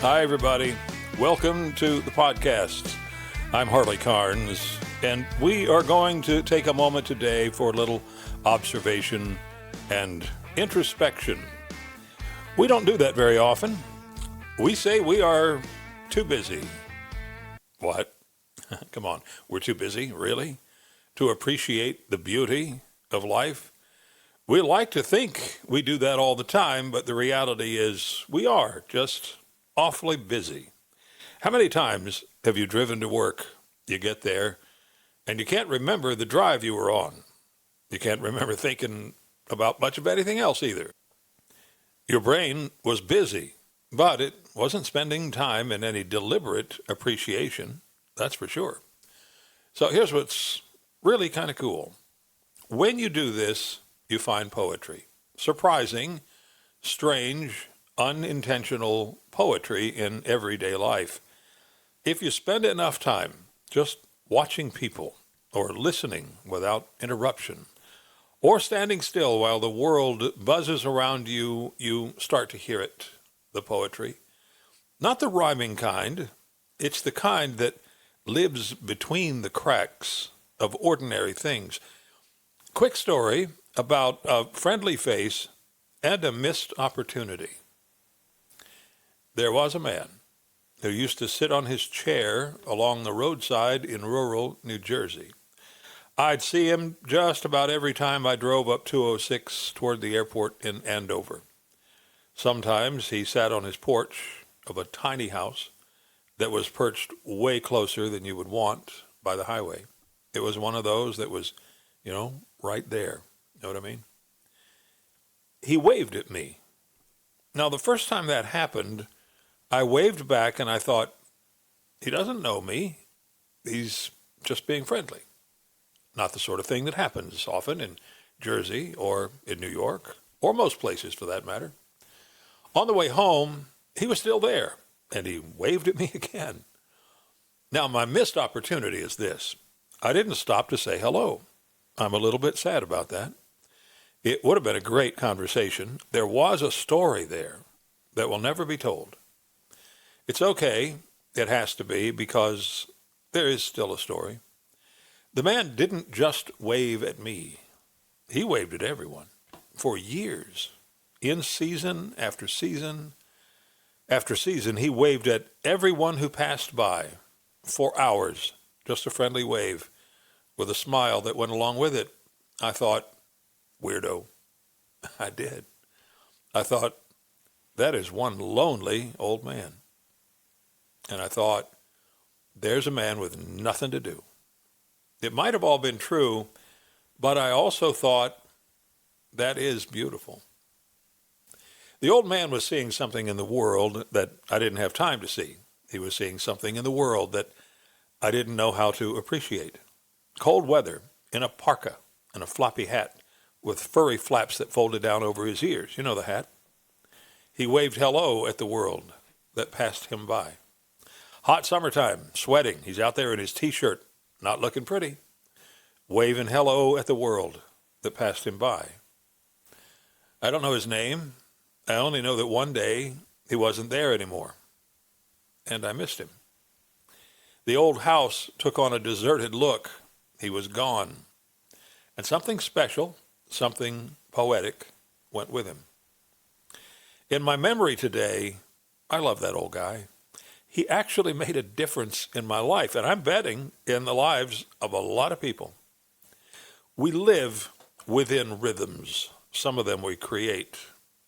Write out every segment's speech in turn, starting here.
Hi, everybody. Welcome to the podcast. I'm Harley Carnes, and we are going to take a moment today for a little observation and introspection. We don't do that very often. We say we are too busy. What? Come on, we're too busy, really? To appreciate the beauty of life? We like to think we do that all the time, but the reality is we are just awfully busy. How many times have you driven to work? You get there, and you can't remember the drive you were on. You can't remember thinking about much of anything else either. Your brain was busy, but it wasn't spending time in any deliberate appreciation, that's for sure. So here's what's really kind of cool. When you do this, you find poetry. Surprising, strange, unintentional poetry in everyday life. If you spend enough time just watching people, or listening without interruption, or standing still while the world buzzes around you, you start to hear it, the poetry. Not the rhyming kind, it's the kind that lives between the cracks of ordinary things. Quick story about a friendly face and a missed opportunity. There was a man who used to sit on his chair along the roadside in rural New Jersey. I'd see him just about every time I drove up 206 toward the airport in Andover. Sometimes he sat on his porch of a tiny house that was perched way closer than you would want by the highway. It was one of those that was, right there. You know what I mean? He waved at me. Now, the first time that happened, I waved back and I thought, he doesn't know me. He's just being friendly. Not the sort of thing that happens often in Jersey or in New York, or most places for that matter. On the way home, he was still there, and he waved at me again. Now, my missed opportunity is this. I didn't stop to say hello. I'm a little bit sad about that. It would have been a great conversation. There was a story there that will never be told. It's okay, it has to be, because there is still a story. The man didn't just wave at me. He waved at everyone for years. In season after season after season, he waved at everyone who passed by for hours, just a friendly wave with a smile that went along with it. I thought, weirdo. I did. I thought, that is one lonely old man. And I thought, there's a man with nothing to do. It might have all been true, but I also thought, that is beautiful. The old man was seeing something in the world that I didn't have time to see. He was seeing something in the world that I didn't know how to appreciate. Cold weather, in a parka and a floppy hat with furry flaps that folded down over his ears. You know the hat. He waved hello at the world that passed him by. Hot summertime, sweating. He's out there in his T-shirt, not looking pretty, waving hello at the world that passed him by. I don't know his name. I only know that one day he wasn't there anymore, and I missed him. The old house took on a deserted look. He was gone, and something special, something poetic went with him. In my memory today, I love that old guy. He actually made a difference in my life, and I'm betting in the lives of a lot of people. We live within rhythms. Some of them we create.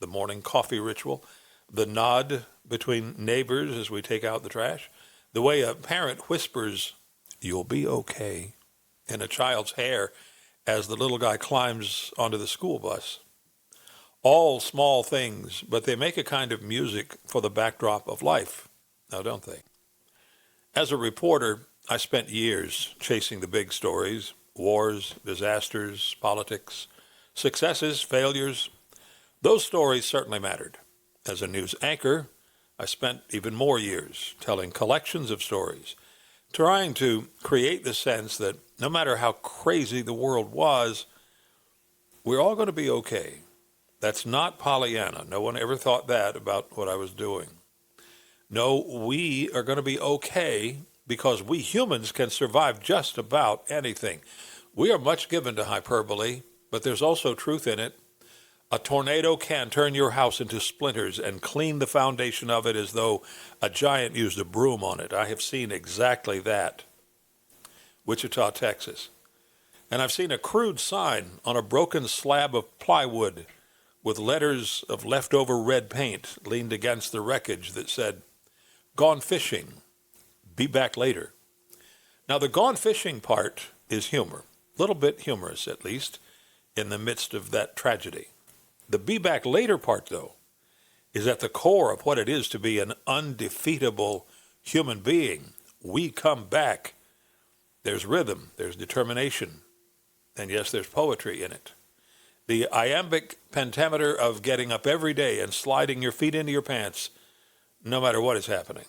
The morning coffee ritual, the nod between neighbors as we take out the trash, the way a parent whispers, "You'll be okay," in a child's hair as the little guy climbs onto the school bus. All small things, but they make a kind of music for the backdrop of life, now don't they? As a reporter, I spent years chasing the big stories, wars, disasters, politics, successes, failures. Those stories certainly mattered. As a news anchor, I spent even more years telling collections of stories, trying to create the sense that no matter how crazy the world was, we're all going to be okay. That's not Pollyanna. No one ever thought that about what I was doing. No, we are going to be okay because we humans can survive just about anything. We are much given to hyperbole, but there's also truth in it. A tornado can turn your house into splinters and clean the foundation of it as though a giant used a broom on it. I have seen exactly that. Wichita, Texas. And I've seen a crude sign on a broken slab of plywood with letters of leftover red paint leaned against the wreckage that said, "Gone fishing. Be back later." Now, the gone fishing part is humor, a little bit humorous at least, in the midst of that tragedy. The be back later part, though, is at the core of what it is to be an undefeatable human being. We come back. There's rhythm, there's determination, and yes, there's poetry in it. The iambic pentameter of getting up every day and sliding your feet into your pants, no matter what is happening.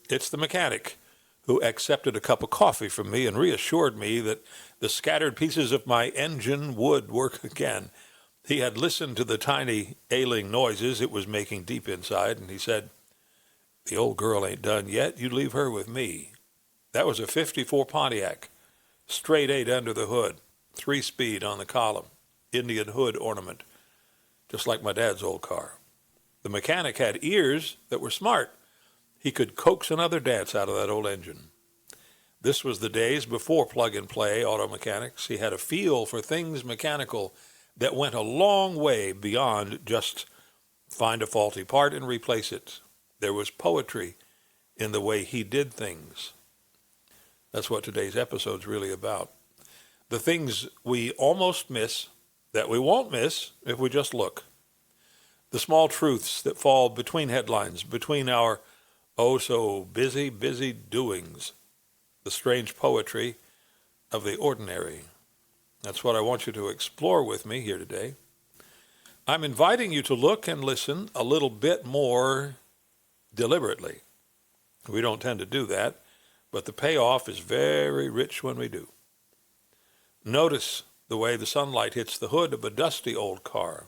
It's the mechanic who accepted a cup of coffee from me and reassured me that the scattered pieces of my engine would work again. He had listened to the tiny ailing noises it was making deep inside, and he said, "The old girl ain't done yet. You leave her with me." That was a 54 Pontiac, straight 8 under the hood, 3-speed on the column, Indian hood ornament, just like my dad's old car. The mechanic had ears that were smart. He could coax another dance out of that old engine. This was the days before plug-and-play auto mechanics. He had a feel for things mechanical that went a long way beyond just find a faulty part and replace it. There was poetry in the way he did things. That's what today's episode's really about. The things we almost miss that we won't miss if we just look. The small truths that fall between headlines, between our oh so busy doings. The strange poetry of the ordinary. That's what I want you to explore with me here today. I'm inviting you to look and listen a little bit more deliberately. We don't tend to do that, but the payoff is very rich when we do. Notice the way the sunlight hits the hood of a dusty old car.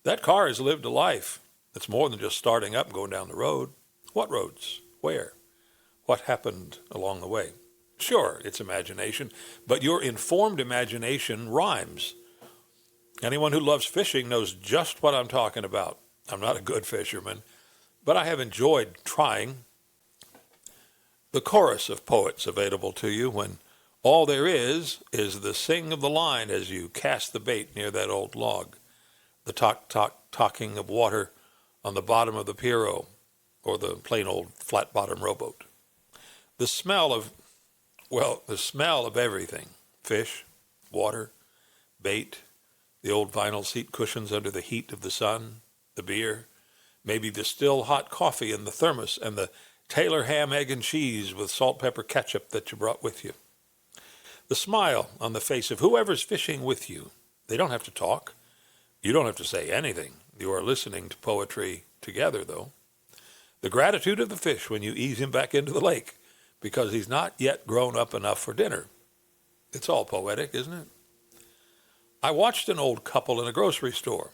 That car has lived a life. It's more than just starting up and going down the road. What roads? Where? What happened along the way? Sure, it's imagination, but your informed imagination rhymes. Anyone who loves fishing knows just what I'm talking about. I'm not a good fisherman, but I have enjoyed trying. The chorus of poets available to you when all there is the sing of the line as you cast the bait near that old log, the talking of water on the bottom of the Piero or the plain old flat-bottom rowboat. The smell of everything, fish, water, bait, the old vinyl seat cushions under the heat of the sun, the beer, maybe the still hot coffee in the thermos, and the Taylor ham, egg, and cheese with salt, pepper, ketchup that you brought with you. The smile on the face of whoever's fishing with you. They don't have to talk. You don't have to say anything. You are listening to poetry together, though. The gratitude of the fish when you ease him back into the lake because he's not yet grown up enough for dinner. It's all poetic, isn't it? I watched an old couple in a grocery store.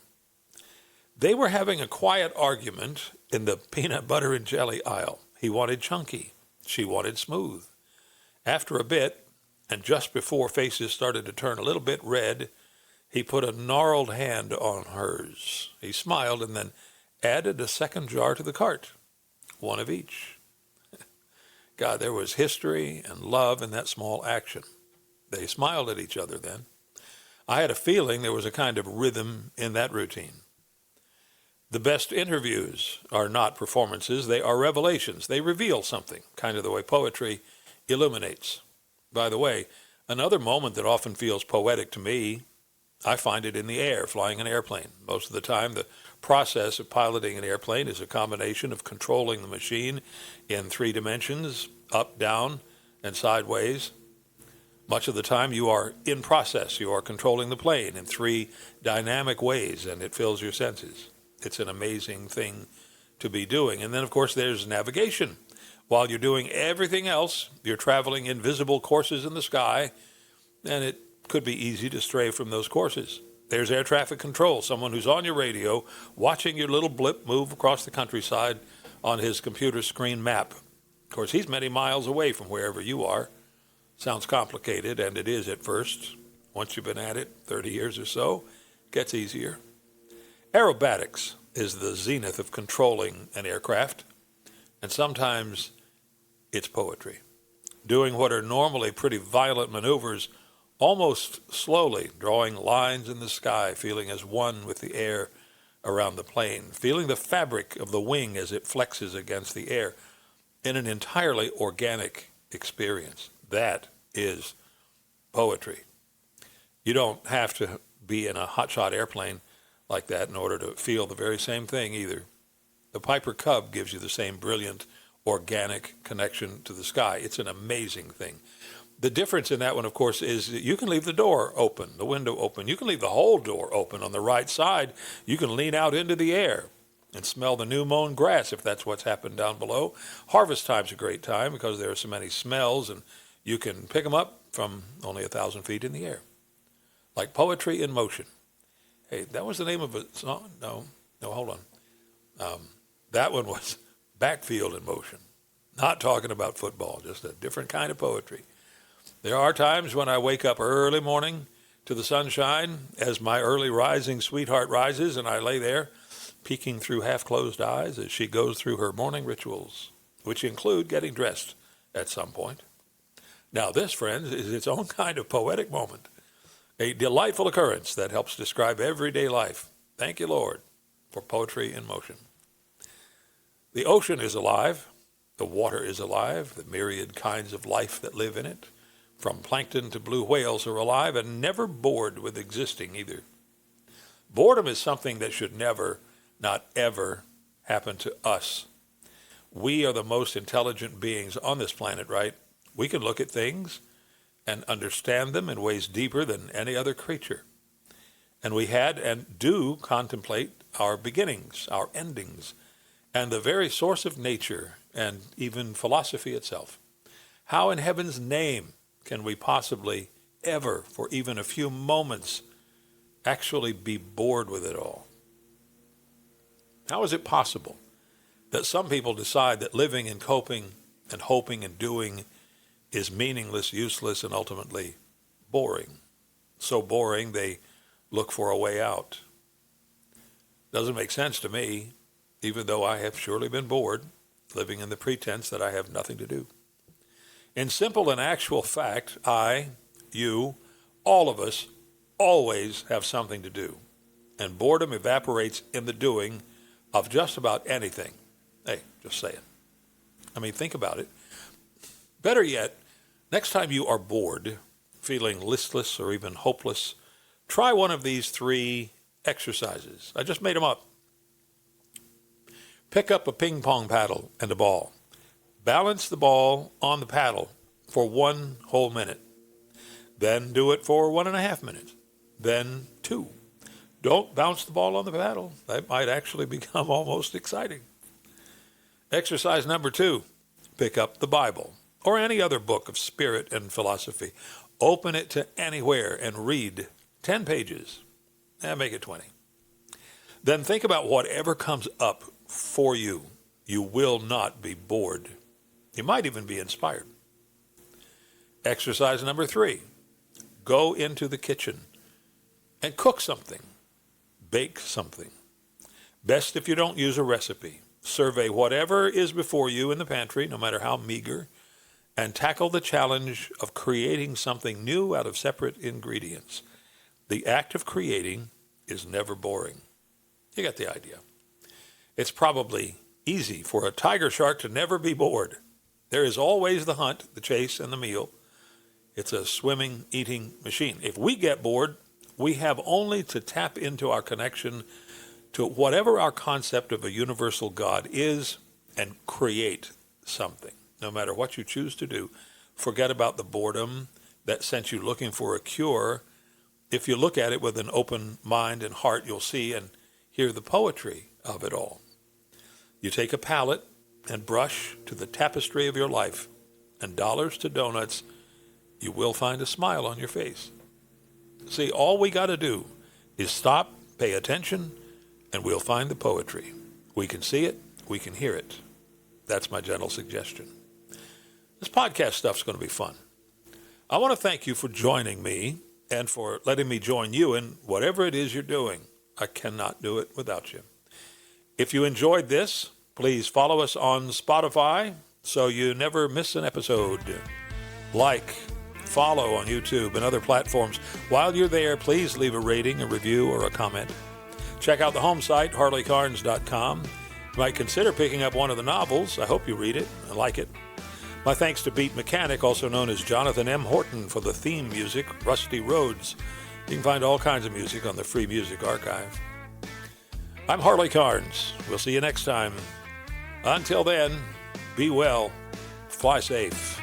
They were having a quiet argument in the peanut butter and jelly aisle. He wanted chunky. She wanted smooth. After a bit, and just before faces started to turn a little bit red, he put a gnarled hand on hers. He smiled and then added a second jar to the cart, one of each. God, there was history and love in that small action. They smiled at each other then. I had a feeling there was a kind of rhythm in that routine. The best interviews are not performances, they are revelations. They reveal something, kind of the way poetry illuminates. By the way, another moment that often feels poetic to me, I find it in the air, flying an airplane. Most of the time, the process of piloting an airplane is a combination of controlling the machine in 3 dimensions, up, down, and sideways. Much of the time, you are in process. You are controlling the plane in 3 dynamic ways, and it fills your senses. It's an amazing thing to be doing. And then, of course, there's navigation. While you're doing everything else, you're traveling invisible courses in the sky, and it could be easy to stray from those courses. There's air traffic control, someone who's on your radio, watching your little blip move across the countryside, on his computer screen map. Of course, he's many miles away from wherever you are. Sounds complicated, and it is at first. Once you've been at it 30 years or so, it gets easier. Aerobatics is the zenith of controlling an aircraft, and sometimes it's poetry. Doing what are normally pretty violent maneuvers almost slowly, drawing lines in the sky, feeling as one with the air around the plane, feeling the fabric of the wing as it flexes against the air in an entirely organic experience. That is poetry. You don't have to be in a hotshot airplane like that in order to feel the very same thing either. The Piper Cub gives you the same brilliant, organic connection to the sky. It's an amazing thing. The difference in that one, of course, is that you can leave the door open, the window open. You can leave the whole door open on the right side. You can lean out into the air and smell the new mown grass if that's what's happened down below. Harvest time's a great time because there are so many smells, and you can pick them up from only 1,000 feet in the air. Like poetry in motion. Hey, that was the name of a song? No, hold on. That one was Backfield in Motion. Not talking about football, just a different kind of poetry. There are times when I wake up early morning to the sunshine as my early rising sweetheart rises, and I lay there peeking through half-closed eyes as she goes through her morning rituals, which include getting dressed at some point. Now this, friends, is its own kind of poetic moment, a delightful occurrence that helps describe everyday life. Thank you, Lord, for poetry in motion. The ocean is alive. The water is alive. The myriad kinds of life that live in it, from plankton to blue whales, are alive and never bored with existing either. Boredom is something that should never, not ever, happen to us. We are the most intelligent beings on this planet, right? We can look at things and understand them in ways deeper than any other creature. And we had and do contemplate our beginnings, our endings, and the very source of nature and even philosophy itself. How in heaven's name can we possibly ever, for even a few moments, actually be bored with it all? How is it possible that some people decide that living and coping and hoping and doing is meaningless, useless, and ultimately boring? So boring they look for a way out. Doesn't make sense to me, even though I have surely been bored, living in the pretense that I have nothing to do. In simple and actual fact, I, you, all of us, always have something to do. And boredom evaporates in the doing of just about anything. Hey, just saying. I mean, think about it. Better yet, next time you are bored, feeling listless or even hopeless, try one of these 3 exercises. I just made them up. Pick up a ping pong paddle and a ball. Balance the ball on the paddle for 1 whole minute. Then do it for 1.5 minutes. Then 2. Don't bounce the ball on the paddle. That might actually become almost exciting. Exercise number 2. Pick up the Bible or any other book of spirit and philosophy. Open it to anywhere and read 10 pages. Make it 20. Then think about whatever comes up for you. You will not be bored. You might even be inspired. Exercise number 3. Go into the kitchen and cook something. Bake something. Best if you don't use a recipe. Survey whatever is before you in the pantry, no matter how meager, and tackle the challenge of creating something new out of separate ingredients. The act of creating is never boring. You get the idea. It's probably easy for a tiger shark to never be bored. There is always the hunt, the chase, and the meal. It's a swimming, eating machine. If we get bored, we have only to tap into our connection to whatever our concept of a universal God is and create something. No matter what you choose to do, forget about the boredom that sent you looking for a cure. If you look at it with an open mind and heart, you'll see and hear the poetry of it all. You take a palette and brush to the tapestry of your life, and dollars to donuts, you will find a smile on your face. See, all we got to do is stop, pay attention, and we'll find the poetry. We can see it, we can hear it, That's my gentle suggestion. This podcast stuff's going to be fun. I want to thank you for joining me and for letting me join you in whatever it is you're doing. I cannot do it without you. If you enjoyed this, please follow us on Spotify so you never miss an episode. Like, follow on YouTube and other platforms. While you're there, please leave a rating, a review, or a comment. Check out the home site, harleycarnes.com. You might consider picking up one of the novels. I hope you read it and like it. My thanks to Beat Mechanic, also known as Jonathan M. Horton, for the theme music, Rusty Roads. You can find all kinds of music on the Free Music Archive. I'm Harley Carnes. We'll see you next time. Until then, be well, fly safe.